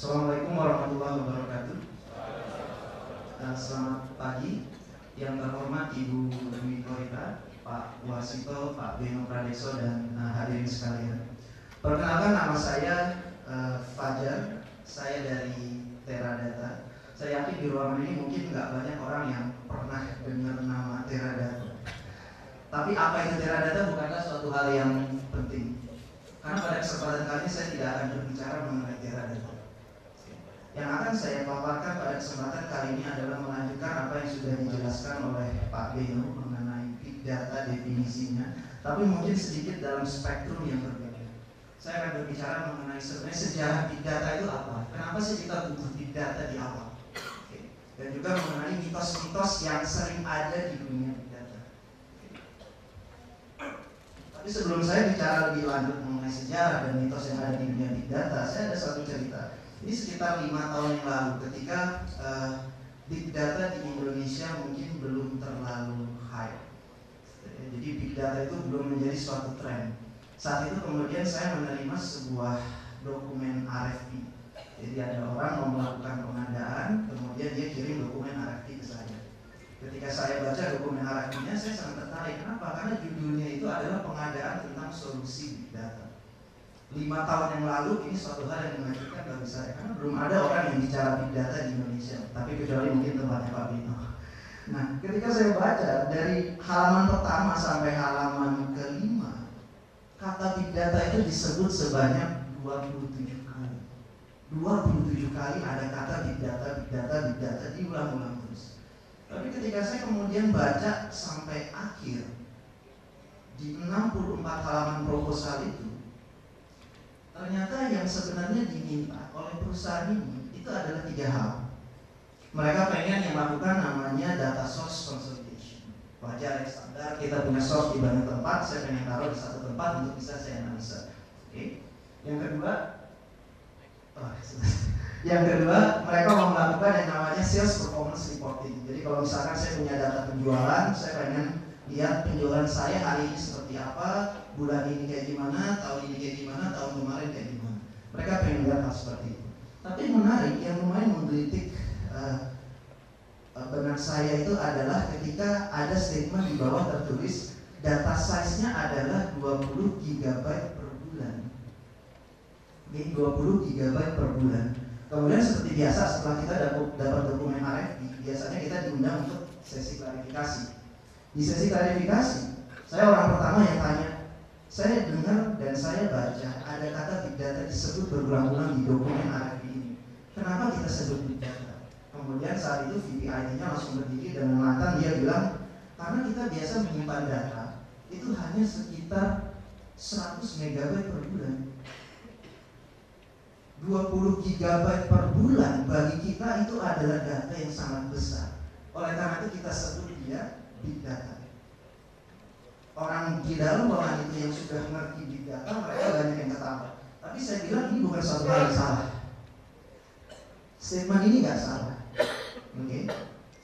Assalamualaikum warahmatullahi wabarakatuh. Selamat pagi. Yang terhormat Ibu Dwi Korita, Pak Wasito, Pak Beno Pradeso, dan hadirin sekalian. Perkenalkan, nama saya Fajar. Saya dari Teradata. Saya yakin di ruangan ini mungkin nggak banyak orang yang pernah dengar nama Teradata. Tapi apa itu Teradata bukanlah suatu hal yang penting. Karena pada kesempatan kali ini saya tidak akan berbicara mengenai Teradata. Yang akan saya paparkan pada kesempatan kali ini adalah melanjutkan apa yang sudah dijelaskan oleh Pak Beno mengenai big data definisinya, tapi mungkin sedikit dalam spektrum yang berbeda. Saya akan berbicara mengenai sebenarnya sejarah big data itu apa, kenapa sih kita butuh big data di awal, dan juga mengenai mitos-mitos yang sering ada di dunia big data. Tapi sebelum saya bicara lebih lanjut mengenai sejarah dan mitos yang ada di dunia big data, saya ada satu cerita. Ini sekitar 5 tahun yang lalu ketika big data di Indonesia mungkin belum terlalu hype. Jadi big data itu belum menjadi suatu tren. Saat itu kemudian saya menerima sebuah dokumen RFP. Jadi ada orang mau melakukan pengadaan, kemudian dia kirim dokumen RFP ke saya. Ketika saya baca dokumen RFP-nya, saya sangat tertarik. Kenapa? Karena judulnya itu adalah pengadaan tentang solusi big data. 5 tahun yang lalu ini suatu hal yang mengejutkan bagi saya, karena belum ada orang yang bicara big data di Indonesia, tapi kecuali mungkin tempatnya Pak Bino. Nah, ketika saya baca dari halaman pertama sampai halaman kelima, kata big data itu disebut sebanyak 27 kali. 27 kali ada kata big data, big data, big data, diulang-ulang terus. Tapi ketika saya kemudian baca sampai akhir di 64 halaman proposal itu, ternyata yang sebenarnya diminta oleh perusahaan ini itu adalah 3 hal. Mereka pengen yang melakukan namanya data source consolidation. Wajar ya, standar, kita punya source di banyak tempat, saya pengen taruh di satu tempat untuk bisa saya analisa. Oke. Yang kedua, mereka mau melakukan yang namanya sales performance reporting. Jadi kalau misalkan saya punya data penjualan, saya pengen lihat penjualan saya hari ini seperti apa, bulan ini kayak gimana, tahun ini kayak gimana, tahun kemarin kayak gimana. Mereka pengen lihat hal seperti itu. Tapi menarik, yang lumayan menggelitik benak saya itu adalah ketika ada statement di bawah tertulis data size-nya adalah 20 GB per bulan. Ini 20 GB per bulan. Kemudian seperti biasa setelah kita dapat dokumen RFP, biasanya kita diundang untuk sesi klarifikasi. Di sesi klarifikasi, saya orang pertama yang tanya, saya dengar dan saya baca ada kata big data disebut berulang-ulang di dokumen RFP ini. Kenapa kita sebut big data? Kemudian saat itu VP IT-nya langsung berdiri dan mengatakan, dia bilang, karena kita biasa menyimpan data itu hanya sekitar 100 MB per bulan. 20 GB per bulan bagi kita itu adalah data yang sangat besar. Oleh karena itu kita sebut dia big data. Orang di dalam ruangan itu yang sudah mengerti big data, mereka banyak yang ketawa. Tapi saya bilang ini bukan suatu hal yang salah. Statement ini nggak salah. Oke?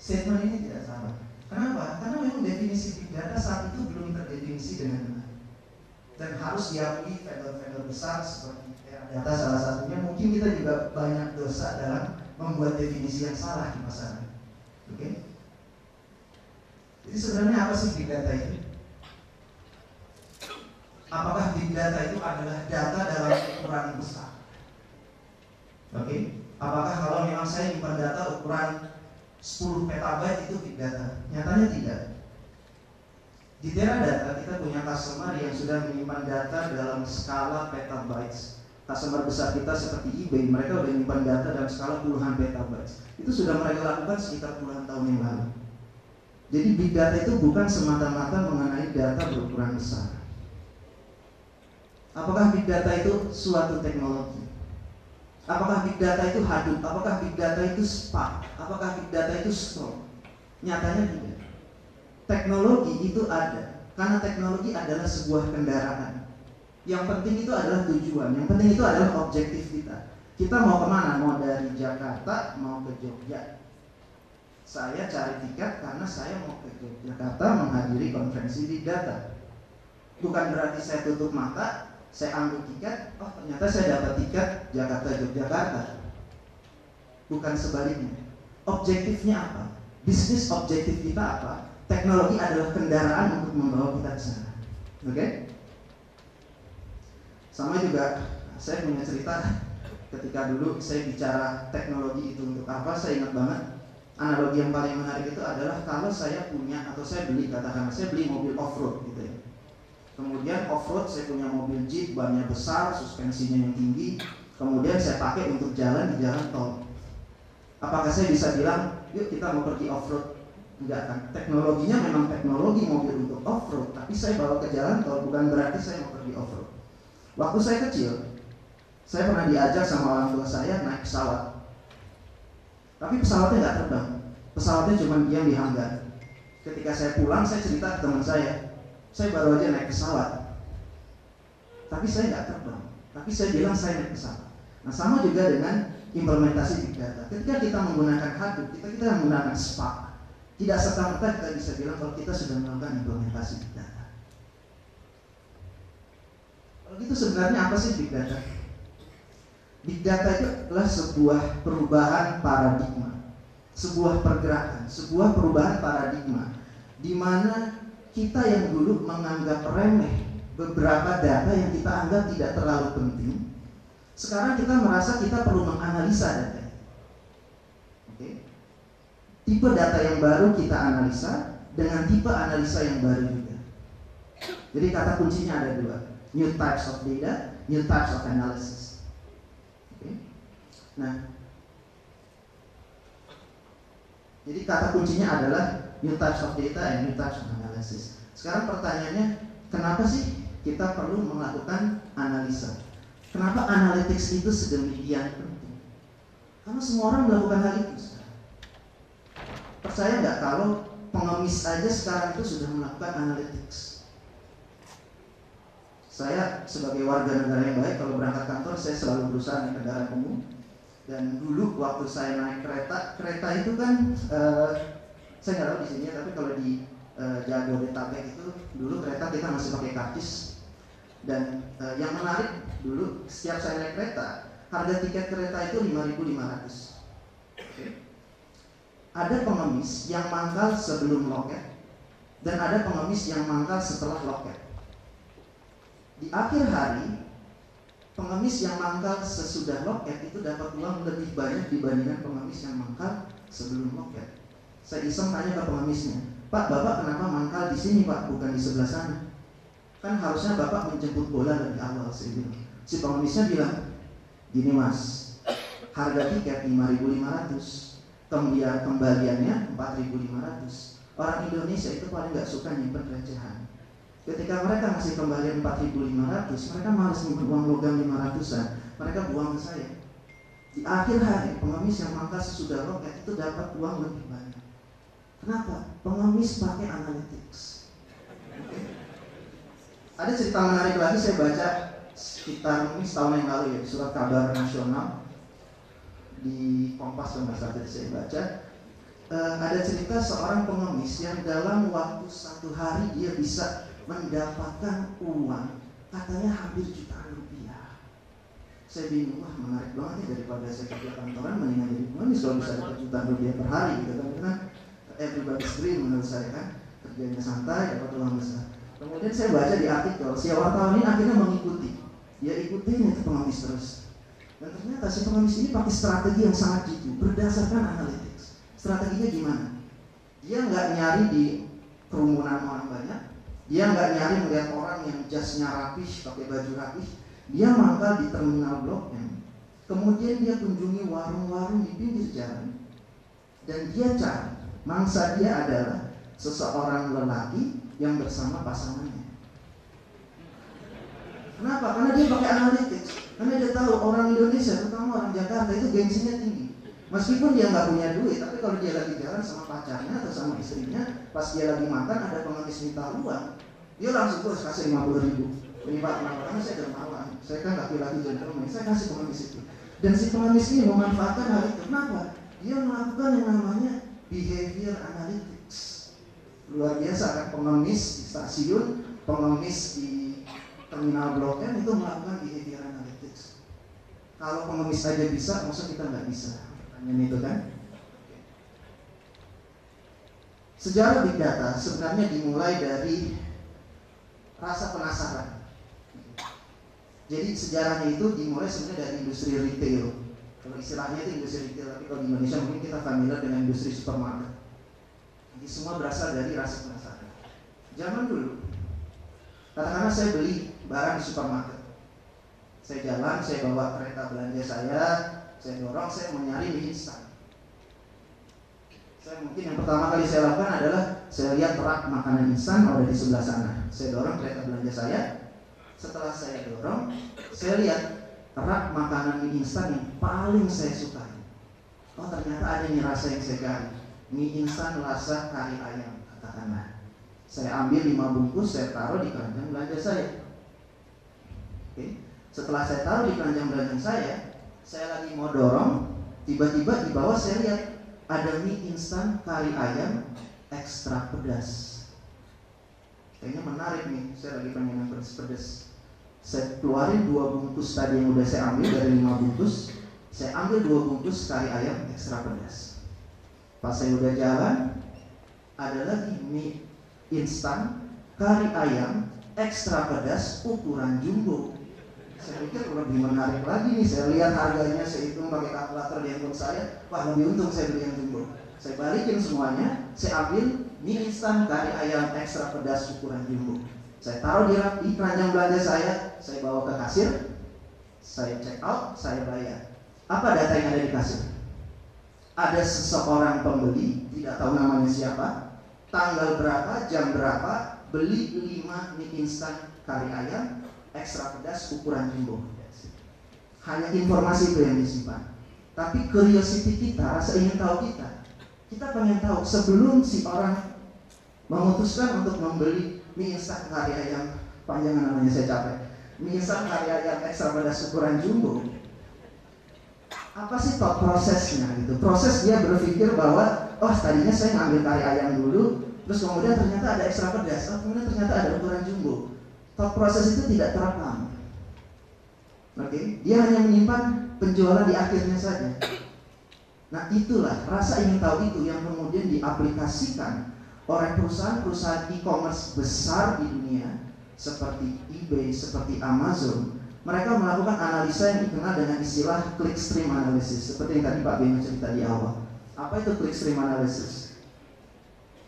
Statement ini tidak salah. Kenapa? Karena memang definisi big data saat itu belum terdefinisi dengan benar. Dan harus diakui vendor-vendor besar seperti Teradata salah satunya, mungkin kita juga banyak dosa dalam membuat definisi yang salah di pasaran. Oke? Jadi sebenarnya apa sih big data itu? Apakah big data itu adalah data dalam ukuran besar? Oke? Apakah kalau memang saya nyimpan data ukuran 10 petabyte itu big data? Nyatanya tidak. Di Teradata kita punya customer yang sudah menyimpan data dalam skala petabytes. Customer besar kita seperti eBay, mereka sudah menyimpan data dalam skala puluhan petabytes. Itu sudah mereka lakukan sekitar puluhan tahun yang lalu. Jadi big data itu bukan semata-mata mengenai data berukuran besar. Apakah big data itu suatu teknologi? Apakah big data itu Hadoop? Apakah big data itu Spark? Apakah big data itu Storm? Nyatanya tidak. Teknologi itu ada, karena teknologi adalah sebuah kendaraan. Yang penting itu adalah tujuan, yang penting itu adalah objektif kita. Kita mau kemana? Mau dari Jakarta, mau ke Jogja. Saya cari tiket karena saya mau ke Yogyakarta menghadiri konferensi big data. Bukan berarti saya tutup mata, saya ambil tiket, oh ternyata saya dapat tiket Jakarta-Yogyakarta. bukan sebaliknya. Objektifnya apa? Bisnis objektif kita apa? Teknologi adalah kendaraan untuk membawa kita ke sana. Oke? Sama juga, saya punya cerita ketika dulu saya bicara teknologi itu untuk apa. Saya ingat banget analogi yang paling menarik itu adalah kalau saya punya atau saya beli, katakanlah saya beli mobil off-road gitu ya. Kemudian off-road saya punya mobil Jeep, bannya besar, suspensinya yang tinggi. Kemudian saya pakai untuk jalan di jalan tol. Apakah saya bisa bilang, yuk kita mau pergi off-road? Enggak kan? Teknologinya memang teknologi mobil untuk off-road, tapi saya bawa ke jalan tol bukan berarti saya mau pergi off-road. Waktu saya kecil, saya pernah diajak sama orang tua saya naik pesawat. Tapi pesawatnya nggak terbang, pesawatnya cuma diam di hanggar. Ketika saya pulang, saya cerita ke teman saya baru aja naik pesawat. Tapi saya nggak terbang, tapi saya bilang saya naik pesawat. Nah sama juga dengan implementasi big data. Ketika kita menggunakan Hadoop, kita menggunakan Spark, tidak serta-merta kita bisa bilang kalau kita sudah melakukan implementasi big data. Kalau gitu sebenarnya apa sih big data? Big data itu adalah sebuah perubahan paradigma, sebuah pergerakan, sebuah perubahan paradigma di mana kita yang dulu menganggap remeh beberapa data yang kita anggap tidak terlalu penting, sekarang kita merasa kita perlu menganalisa data. Oke. Tipe data yang baru kita analisa dengan tipe analisa yang baru juga. Jadi kata kuncinya ada dua: new types of data, new types of analysis. Nah, jadi kata kuncinya adalah new types of data and new types of analysis. Sekarang pertanyaannya, kenapa sih kita perlu melakukan analisa? Kenapa analytics itu sedemikian penting? Karena semua orang melakukan hal itu sekarang. Percaya nggak kalau pengemis aja sekarang itu sudah melakukan analytics? Saya sebagai warga negara yang baik, kalau berangkat kantor saya selalu berusaha naik kendaraan umum. Dan dulu waktu saya naik kereta itu kan saya nggak tahu di sini, tapi kalau di Jabodetabek itu dulu kereta kita masih pakai karcis. Dan yang menarik dulu, setiap saya naik kereta, harga tiket kereta itu 5.500. Okay. Ada pengemis yang mangkal sebelum loket, dan ada pengemis yang mangkal setelah loket. Di akhir hari, pengemis yang mangkal sesudah loket itu dapat uang lebih banyak dibandingkan pengemis yang mangkal sebelum loket. Saya iseng tanya ke pengemisnya, Pak, Bapak kenapa mangkal di sini Pak, bukan di sebelah sana? Kan harusnya Bapak menjemput bola lebih awal, saya bilang. Si pengemisnya bilang, gini Mas, harga tiket 5.500, kemudian kembaliannya 4.500. Orang Indonesia itu paling nggak suka nyimpen recehan. Ketika mereka ngasih kembalian 4.500, mereka malas nyimpen uang logam 500-an, mereka buang ke saya. Di akhir hari, pengemis yang mangkal sesudah loket itu dapat uang lebih banyak. Kenapa? Pengemis pakai analytics. Okay. Ada cerita menarik lagi, saya baca sekitar setahun yang lalu ya, surat kabar nasional di Kompas kalau nggak salah tadi saya baca. Ada cerita seorang pengemis yang dalam waktu 1 hari dia bisa mendapatkan uang katanya hampir jutaan rupiah. Saya bingung, wah menarik banget ya, daripada saya kerja kantoran mendingan jadi pengemis kalau bisa dapat jutaan rupiah per hari gitu kan. Karena everybody's dream menurut saya kan, kerjanya santai dapat uang besar. Kemudian saya baca di artikel, si wartawan ini akhirnya mengikuti, dia ikutin itu pengemis terus. Dan ternyata si pengemis ini pakai strategi yang sangat jitu berdasarkan analytics. Strateginya gimana? Dia nggak nyari di kerumunan orang banyak, dia nggak nyari melihat orang yang jasnya rapih, pakai baju rapih. Dia mangkal di terminal Blok M. Kemudian dia kunjungi warung-warung di pinggir jalan. Dan dia cari, mangsa dia adalah seseorang lelaki yang bersama pasangannya. Kenapa? Karena dia pakai analytics. Karena dia tahu orang Indonesia, terutama orang Jakarta itu gengsinya tinggi. Meskipun dia nggak punya duit, tapi kalau dia lagi jalan sama pacarnya atau sama istrinya, pas dia lagi makan ada pengemis minta uang, dia langsung terus kasih 50.000. Ini Pak, karena saya dermawan, saya kan laki-laki gentleman, saya kasih pengemis itu. Dan si pengemis ini memanfaatkan hal itu. Kenapa? Dia melakukan yang namanya behavior analytics. Luar biasa kan, pengemis di stasiun, pengemis di terminal Blok M itu melakukan behavior analytics. Kalau pengemis aja bisa, masa kita nggak bisa? Ini itu kan. Sejarah big data sebenarnya dimulai dari rasa penasaran. Jadi sejarahnya itu dimulai sebenarnya dari industri retail. Kalau istilahnya itu industri retail, tapi kalau di Indonesia mungkin kita familiar dengan industri supermarket. Jadi semua berasal dari rasa penasaran. Zaman dulu, katakanlah saya beli barang di supermarket. Saya jalan, saya bawa kereta belanja saya dorong, saya mau nyari mie instan. Saya mungkin yang pertama kali saya lakukan adalah saya lihat rak makanan instan ada di sebelah sana. Saya dorong kereta belanja saya. Setelah saya dorong, saya lihat rak makanan mie instan yang paling saya sukai. Oh, ternyata ada nih rasa yang saya cari. Mie instan rasa kari ayam, katakanlah. Saya ambil 5 bungkus, saya taruh di keranjang belanja saya. Oke. Setelah saya taruh di keranjang belanja saya lagi mau dorong, tiba-tiba di bawah saya lihat ada mie instan kari ayam ekstra pedas. Kayaknya menarik nih, saya lagi pengen yang pedas-pedas. Saya keluarin 2 bungkus tadi yang udah saya ambil dari 5 bungkus. Saya ambil 2 bungkus kari ayam ekstra pedas. Pas saya udah jalan, ada lagi mie instan kari ayam ekstra pedas ukuran jumbo. Saya pikir lebih menarik lagi nih. Saya lihat harganya, saya hitung pakai kalkulator di handphone saya. Wah, lebih untung saya beli yang jumbo. Saya balikin semuanya, saya ambil mie instan kari ayam ekstra pedas ukuran jumbo. Saya taruh di keranjang belanja saya bawa ke kasir, saya check out, saya bayar. Apa data yang ada di kasir? Ada seseorang pembeli, tidak tahu namanya siapa, tanggal berapa, jam berapa, beli 5 mie instan kari ayam ekstra pedas ukuran jumbo. Hanya informasi itu yang disimpan. Tapi curiosity kita, rasa ingin tahu kita pengen tahu sebelum si orang memutuskan untuk membeli mie instan kari ayam, panjangan namanya saya capek, mie instan kari ayam ekstra pedas ukuran jumbo. Apa sih thought prosesnya gitu? Proses dia berpikir bahwa oh tadinya saya ngambil kari ayam dulu, terus kemudian ternyata ada ekstra pedas, kemudian ternyata ada ukuran jumbo. Thought proses itu tidak terekam. Oke, dia hanya menyimpan penjualan di akhirnya saja. Nah itulah rasa ingin tahu itu yang kemudian diaplikasikan oleh perusahaan-perusahaan e-commerce besar di dunia seperti eBay, seperti Amazon. Mereka melakukan analisa yang dikenal dengan istilah clickstream analysis, seperti yang tadi Pak Beno cerita di awal. Apa itu clickstream analysis?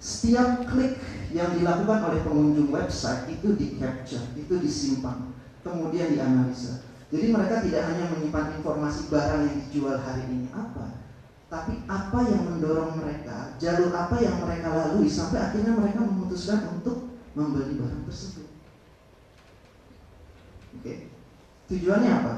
Setiap klik yang dilakukan oleh pengunjung website itu di-capture, itu disimpan, kemudian dianalisa. Jadi mereka tidak hanya menyimpan informasi barang yang dijual hari ini apa, tapi apa yang mendorong mereka, jalur apa yang mereka lalui sampai akhirnya mereka memutuskan untuk membeli barang tersebut. Oke. Tujuannya apa?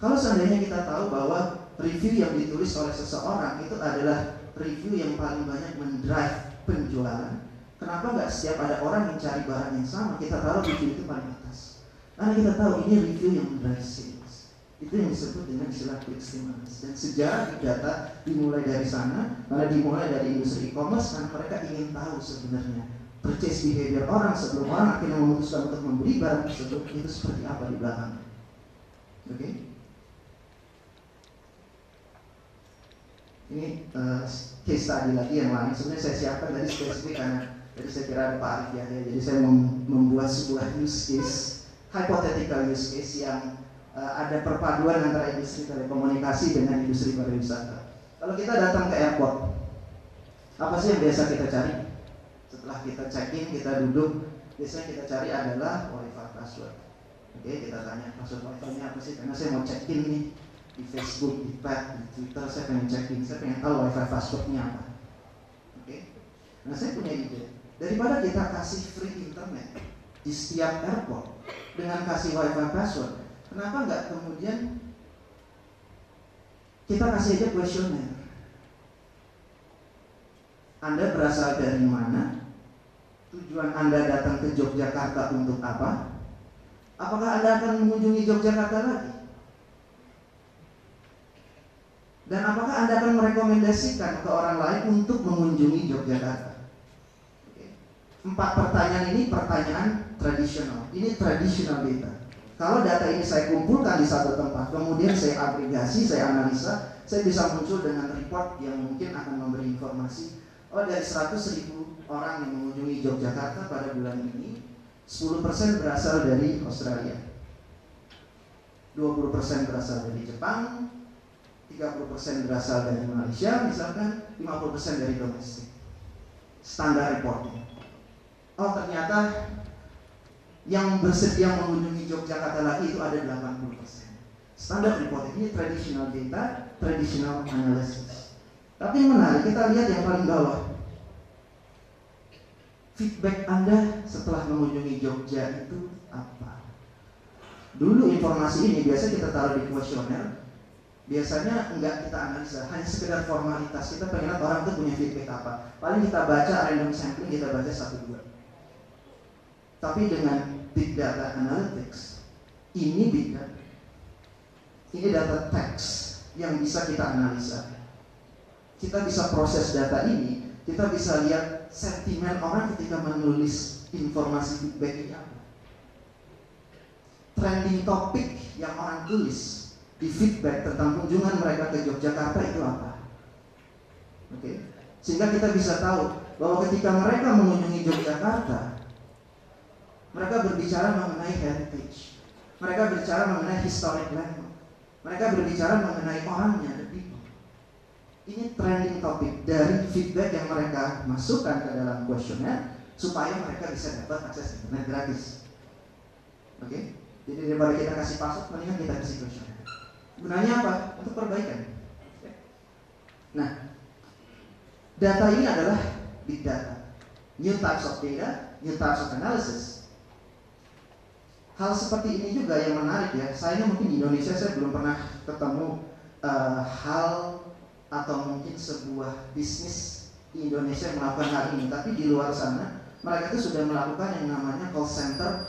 Kalau seandainya kita tahu bahwa review yang ditulis oleh seseorang itu adalah review yang paling banyak mendrive penjualan, kenapa nggak setiap ada orang yang cari barang yang sama kita taruh review itu paling atas? Karena kita tahu ini review yang mendrive sales. Itu yang disebut dengan istilah clickstream analysis. Dan sejarah big data dimulai dari sana, karena dimulai dari industri e-commerce karena mereka ingin tahu sebenarnya purchase behavior orang sebelum orang akhirnya memutuskan untuk membeli barang tersebut itu seperti apa di belakang. Oke. Ini case study lagi yang lain. Sebenarnya saya siapkan tadi spesifik karena tadi saya kira ada Pak Arif ya. Jadi saya membuat sebuah use case, hypothetical use case yang ada perpaduan antara industri telekomunikasi dengan industri pariwisata. Kalau kita datang ke airport, apa sih yang biasa kita cari? Setelah kita check-in, kita duduk, biasanya kita cari adalah Wi-Fi password. Oke, kita tanya password Wi-Fi-nya apa sih? Karena saya mau check-in nih di Facebook, di Pet, di Twitter, saya pengen check-in, saya pengen tahu Wi-Fi password-nya apa. Oke, nah saya punya ide. Daripada kita kasih free internet di setiap airport dengan kasih Wi-Fi password, kenapa nggak kemudian kita kasih aja kuesioner? Anda berasal dari mana? Tujuan Anda datang ke Yogyakarta untuk apa? Apakah Anda akan mengunjungi Yogyakarta lagi? Dan apakah Anda akan merekomendasikan ke orang lain untuk mengunjungi Yogyakarta? 4 pertanyaan ini pertanyaan tradisional. Ini traditional data. Kalau data ini saya kumpulkan di satu tempat, kemudian saya agregasi, saya analisa, saya bisa muncul dengan report yang mungkin akan memberi informasi. Oh, dari 100.000 orang yang mengunjungi Yogyakarta pada bulan ini, 10% berasal dari Australia, 20% berasal dari Jepang, 30% berasal dari Malaysia, misalkan 50% dari domestik. Standar reporting. Oh, ternyata yang bersedia mengunjungi Yogyakarta lagi itu ada 80%. Standar reporting ini traditional data, traditional analysis. Tapi yang menarik, kita lihat yang paling bawah. Feedback Anda setelah mengunjungi Jogja itu apa? Dulu informasi ini biasa kita taruh di kuesioner. Biasanya enggak kita analisa, hanya sekedar formalitas. Kita pengen lihat orang itu punya feedback apa. Paling kita baca random sampling, kita baca 1-2. Tapi dengan big data analytics, ini big data. Ini data teks yang bisa kita analisa. Kita bisa proses data ini, kita bisa lihat sentimen orang ketika menulis informasi feedback ini apa. Trending topik yang orang tulis di feedback tentang kunjungan mereka ke Yogyakarta itu apa. Oke. Sehingga kita bisa tahu bahwa ketika mereka mengunjungi Yogyakarta, mereka berbicara mengenai heritage, mereka berbicara mengenai historic landmark, mereka berbicara mengenai orangnya, the people. Ini trending topik dari feedback yang mereka masukkan ke dalam kuesioner supaya mereka bisa dapat akses internet gratis. Oke? Jadi daripada kita kasih password, mendingan kita kasih kuesioner. Gunanya apa? Untuk perbaikan. Nah, data ini adalah big data, new types of data, new types of analysis. Hal seperti ini juga yang menarik ya. Sayangnya mungkin di Indonesia saya belum pernah ketemu hal atau mungkin sebuah bisnis di Indonesia yang melakukan hal ini. Tapi di luar sana mereka itu sudah melakukan yang namanya call center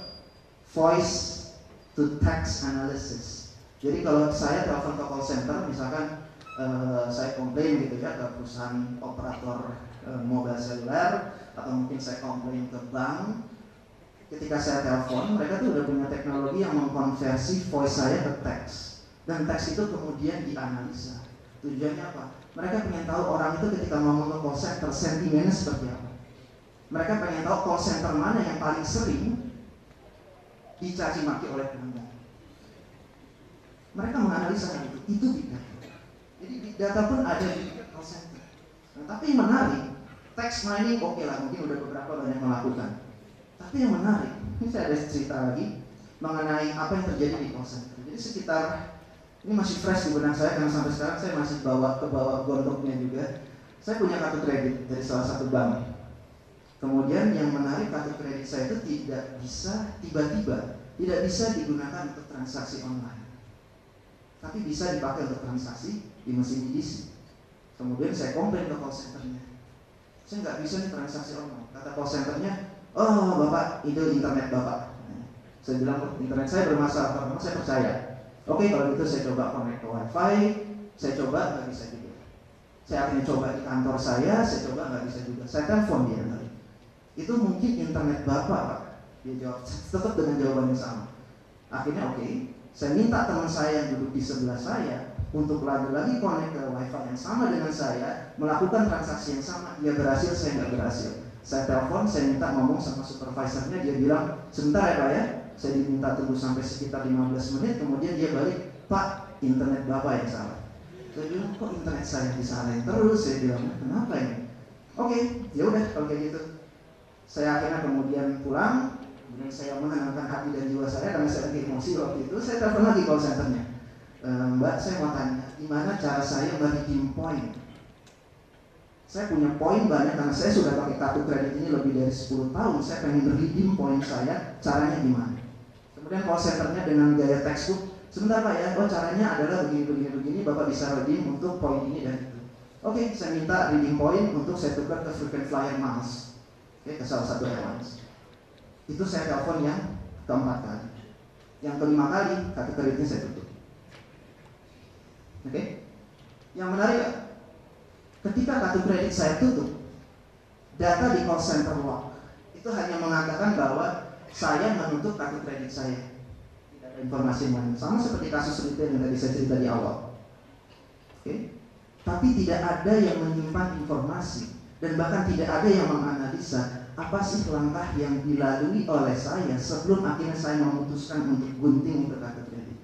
voice to text analysis. Jadi kalau saya telepon ke call center, misalkan saya komplain gitu ya ke perusahaan operator mobile seluler, atau mungkin saya komplain ke bank. Ketika saya telepon, mereka tuh udah punya teknologi yang mengkonversi voice saya ke teks, dan teks itu kemudian dianalisa. Tujuannya apa? Mereka pengen tahu orang itu ketika ngomong ke call center sentimennya seperti apa. Mereka pengen tahu call center mana yang paling sering dicaci maki oleh pelanggan. Mereka menganalisa itu big data. Jadi big data pun ada di call center. Nah, tapi yang menarik, text mining oke lah, mungkin udah beberapa banyak melakukan. Tapi yang menarik, ini saya ada cerita lagi mengenai apa yang terjadi di call center. Jadi sekitar, ini masih fresh di benak saya karena sampai sekarang saya masih bawa gondoknya juga. Saya punya kartu kredit dari salah satu bank. Kemudian yang menarik, kartu kredit saya itu tidak bisa tiba-tiba, tidak bisa digunakan untuk transaksi online, tapi bisa dipakai untuk transaksi di mesin EDC. Kemudian saya komplain ke call centernya, saya nggak bisa nih transaksi online. Kata call centernya, oh bapak, itu internet bapak. Saya bilang, internet saya bermasalah, karena saya percaya. Oke, kalau gitu saya coba connect ke wifi. Saya coba, nggak bisa juga. Saya akhirnya coba di kantor saya coba, nggak bisa juga. Saya telepon dia tadi, itu mungkin internet bapak pak. Dia jawab, tetap dengan jawaban yang sama. Akhirnya oke, saya minta teman saya yang duduk di sebelah saya untuk lagi connect ke wifi yang sama dengan saya, melakukan transaksi yang sama. Dia berhasil, saya nggak berhasil. Saya telepon, saya minta ngomong sama supervisornya, dia bilang, sebentar ya pak ya, saya diminta tunggu sampai sekitar 15 menit, kemudian dia balik, pak, internet bapak yang salah. Saya bilang, kok internet saya disalahin terus? Saya bilang, kenapa ini? Oke, ya udah kalau kayak gitu. Saya akhirnya kemudian pulang, kemudian saya menenangkan hati dan jiwa saya karena saya lagi emosi waktu itu. Saya telepon lagi call centernya, mbak, saya mau tanya, gimana cara saya meredeem point? Saya punya poin banyak karena saya sudah pakai kartu kredit ini lebih dari 10 tahun. Saya pengen redeem poin saya, caranya gimana? Kemudian call centernya dengan gaya textbook, sebentar pak ya, oh caranya adalah begini, bapak bisa redeem untuk poin ini dan itu. Oke, saya minta redeem poin untuk saya tukar ke frequent flyer miles, ke salah satu airlines. Itu saya telepon yang keempat kali. Yang kelima kali, kartu kreditnya saya tutup. Oke? Yang menarik, ketika kartu kredit saya tutup, data di call center log itu hanya mengatakan bahwa saya menutup kartu kredit saya, tidak ada informasi yang sama seperti kasus retail yang tadi saya cerita di awal. Tapi tidak ada yang menyimpan informasi dan bahkan tidak ada yang menganalisa apa sih langkah yang dilalui oleh saya sebelum akhirnya saya memutuskan untuk gunting untuk kartu kredit.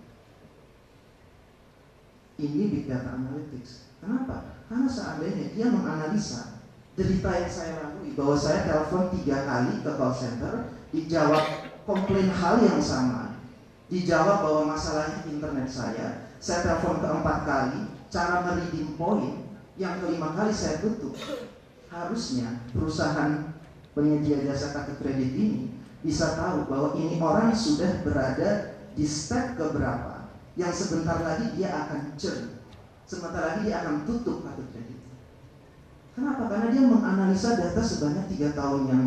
Ini big data analytics. Kenapa? Karena seandainya dia menganalisa derita yang saya lalui, bahwa saya telepon 3 kali ke call center, dijawab komplain hal yang sama, dijawab bahwa masalahnya internet saya telepon ke 4 kali, cara meredeem point, yang kelima kali saya tutup. Harusnya perusahaan penyedia jasa kartu kredit ini bisa tahu bahwa ini orang sudah berada di step keberapa, yang sebentar lagi dia akan churn, sebentar lagi dia akan tutup kartu kredit. Kenapa? Karena dia menganalisa data sebanyak 3 tahun yang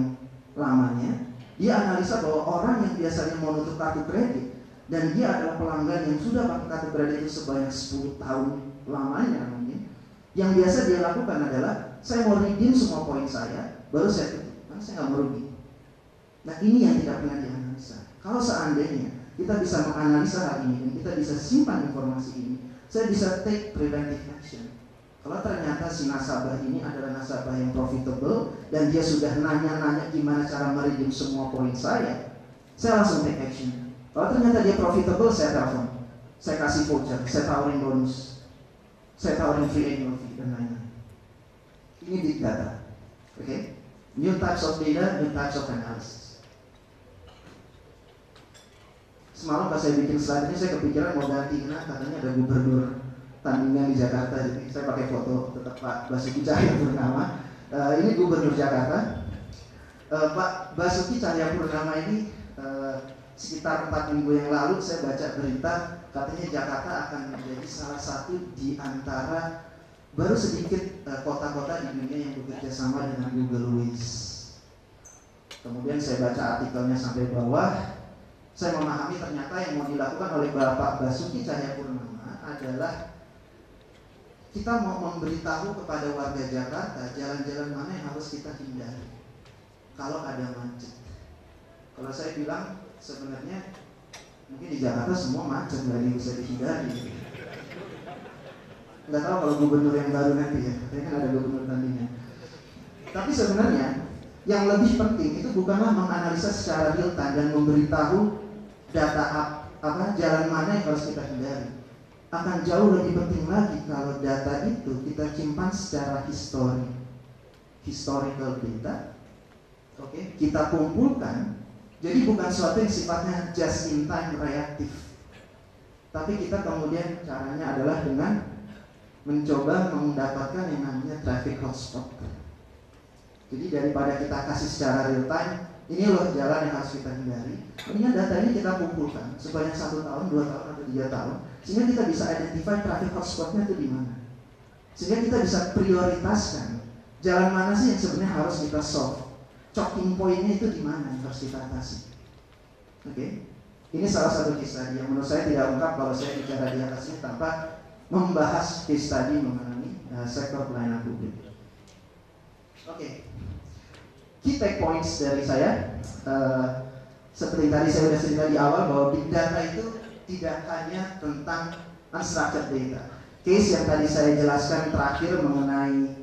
lamanya. Dia analisa bahwa orang yang biasanya mau nutup kartu kredit dan dia adalah pelanggan yang sudah pakai kartu kredit itu sebanyak 10 tahun lamanya mungkin, yang biasa dia lakukan adalah saya mau redeem semua poin saya, baru saya tutup, karena saya nggak mau rugi. Nah ini yang tidak pernah dianalisa. Kalau seandainya kita bisa menganalisa hal ini dan kita bisa simpan informasi ini, saya bisa take preventive action. Kalau ternyata si nasabah ini adalah nasabah yang profitable dan dia sudah nanya-nanya gimana cara meredeem semua poin saya langsung take action. Kalau ternyata dia profitable, saya telepon, saya kasih voucher, saya tawarin bonus, saya tawarin free annual fee dan lain-lain. Ini big data, New types of data, new types of analysis. Semalam pas saya bikin slide ini, saya kepikiran mau ganti, karena katanya ada gubernur tandingan di Jakarta, jadi saya pakai foto tetap Pak Basuki Cahayapurnama. Ini gubernur Jakarta. Pak Basuki Cahayapurnama ini sekitar 4 minggu yang lalu saya baca berita katanya Jakarta akan menjadi salah satu di antara baru sedikit kota-kota di dunia yang bekerja sama dengan Google Waze. Kemudian saya baca artikelnya sampai bawah, saya memahami ternyata yang mau dilakukan oleh Bapak Basuki Cahayapurnama adalah kita mau memberitahu kepada warga Jakarta jalan-jalan mana yang harus kita hindari kalau ada macet. Kalau saya bilang sebenarnya mungkin di Jakarta semua macet, nggak bisa dihindari. Nggak tahu kalau gubernur yang baru nanti ya, katanya kan ada gubernur tandingan. Tapi sebenarnya yang lebih penting itu bukanlah menganalisa secara real time dan memberitahu data jalan mana yang harus kita hindari. Akan jauh lebih penting lagi kalau data itu kita simpan secara historical data, kita kumpulkan. Jadi bukan sesuatu yang sifatnya just in time reaktif, tapi kita kemudian caranya adalah dengan mencoba mendapatkan yang namanya traffic hotspot. Jadi daripada kita kasih secara real time, ini loh jalan yang harus kita hindari, mendingan data ini kita kumpulkan sebanyak 1 tahun, 2 tahun, atau 3 tahun, sehingga kita bisa identify traffic hotspotnya itu di mana, sehingga kita bisa prioritaskan jalan mana sih yang sebenarnya harus kita solve, choking pointnya itu di mana yang harus kita atasi. Ini salah satu case study yang menurut saya tidak lengkap kalau saya bicara di atas ini tanpa membahas case study mengenai sektor pelayanan publik. Key take points dari saya, seperti tadi saya sudah cerita di awal bahwa big data itu tidak hanya tentang unstructured data. Case yang tadi saya jelaskan terakhir mengenai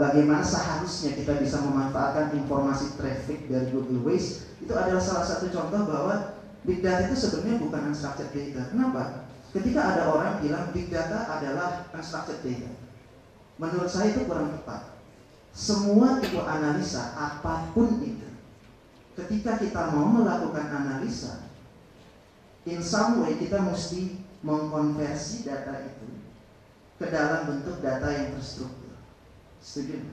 bagaimana seharusnya kita bisa memanfaatkan informasi traffic dari Google Waze, itu adalah salah satu contoh bahwa big data itu sebenarnya bukan unstructured data. Kenapa? Ketika ada orang bilang big data adalah unstructured data, menurut saya itu kurang tepat. Semua tipe analisa apapun itu, ketika kita mau melakukan analisa, in some way kita mesti mengkonversi data itu ke dalam bentuk data yang terstruktur. Setuju?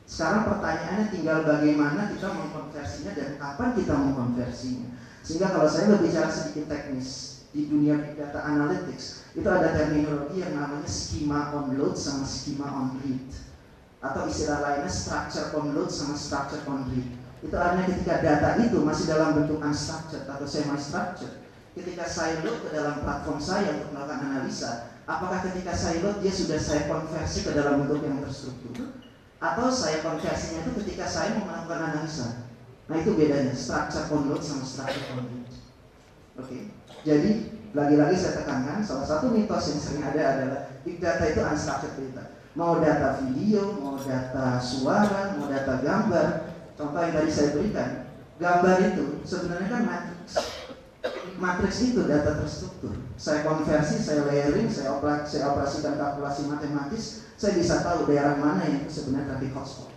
Sekarang pertanyaannya tinggal bagaimana kita mengkonversinya dan kapan kita mengkonversinya. Sehingga kalau saya berbicara sedikit teknis, di dunia big data analytics itu ada terminologi yang namanya schema on load sama schema on read, atau istilah lainnya structure on load sama structure on read. Itu artinya ketika data itu masih dalam bentuk unstructured atau semi-structured, ketika saya load ke dalam platform saya untuk melakukan analisa, apakah ketika saya load dia sudah saya konversi ke dalam bentuk yang terstruktur, atau saya konversinya itu ketika saya mau melakukan analisa. Nah itu bedanya structure on load sama structure on read. Oke. Jadi lagi-lagi saya tekankan, salah satu mitos yang sering ada adalah big data itu unstructured data. Mau data video, mau data suara, mau data gambar. Contoh yang tadi saya berikan, gambar itu sebenarnya kan matriks. Matriks itu data terstruktur. Saya konversi, saya layering, saya operasikan kalkulasi matematis, saya bisa tahu daerah mana yang sebenarnya traffic hotspot.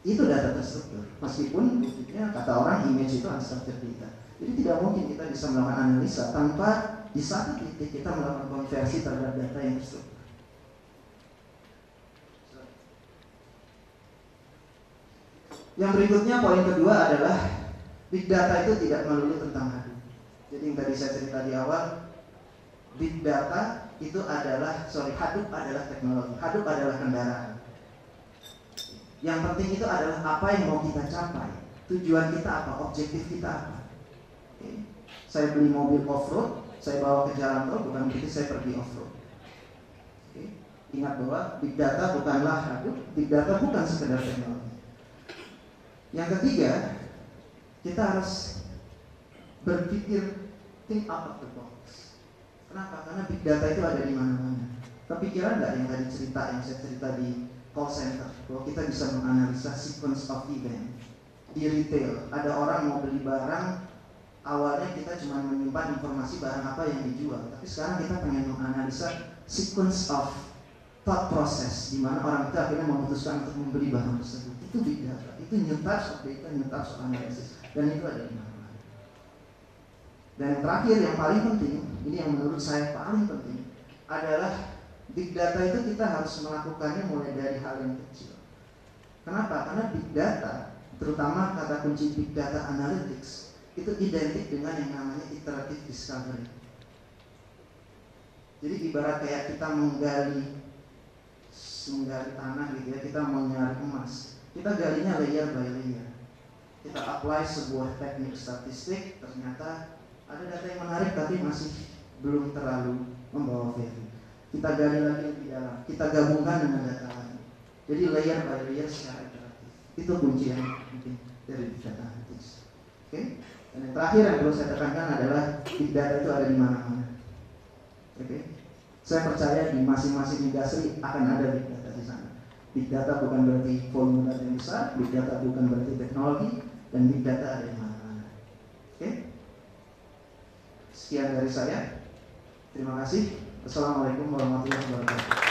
Itu data terstruktur. Meskipun buktinya kata orang image itu unstructured data. Jadi tidak mungkin kita bisa melakukan analisa tanpa di satu titik kita melakukan konversi terhadap data yang terstruktur. Yang berikutnya, poin kedua adalah big data itu tidak melulu tentang Hadoop. Jadi yang tadi saya cerita di awal, big data itu adalah, Hadoop adalah teknologi, Hadoop adalah kendaraan. Yang penting itu adalah apa yang mau kita capai, tujuan kita apa, objektif kita apa. Oke. Saya beli mobil off-road, saya bawa ke jalan tol, bukan berarti saya pergi off-road. Oke. Ingat bahwa big data bukanlah Hadoop, big data bukan sekedar teknologi. Yang ketiga, kita harus berpikir think out of the box. Kenapa? Karena big data itu ada di mana-mana. Kepikiran nggak yang tadi yang saya cerita di call center, bahwa kita bisa menganalisa sequence of event. Di retail, ada orang mau beli barang, awalnya kita cuma menyimpan informasi barang apa yang dijual, tapi sekarang kita pengen menganalisa sequence of thought process, di mana orang itu akhirnya memutuskan untuk membeli barang tersebut. Itu big data, itu nyutas data, nyutas analisis, dan itu ada di mana-mana. Dan yang terakhir, yang paling penting, ini yang menurut saya paling penting, adalah big data itu kita harus melakukannya mulai dari hal yang kecil. Kenapa? Karena big data, terutama kata kunci big data analytics, itu identik dengan yang namanya iterative discovery. Jadi ibarat kayak kita menggali tanah gitu ya, kita mau nyari emas, kita galinya layer by layer. Kita apply sebuah teknik statistik, ternyata ada data yang menarik tapi masih belum terlalu membawa value. Kita gali lagi lebih dalam, kita gabungkan dengan data lain. Jadi layer by layer secara iteratif. Itu kunci yang penting dari big data analytics. Oke? Dan yang terakhir yang perlu saya tekankan adalah big data itu ada di mana-mana. Oke? Saya percaya di masing-masing industri akan ada big data di sana. Big data bukan berarti volume data yang besar, big data bukan berarti teknologi, dan big data ada di mana-mana. Oke? Sekian dari saya. Terima kasih. Assalamualaikum warahmatullahi wabarakatuh.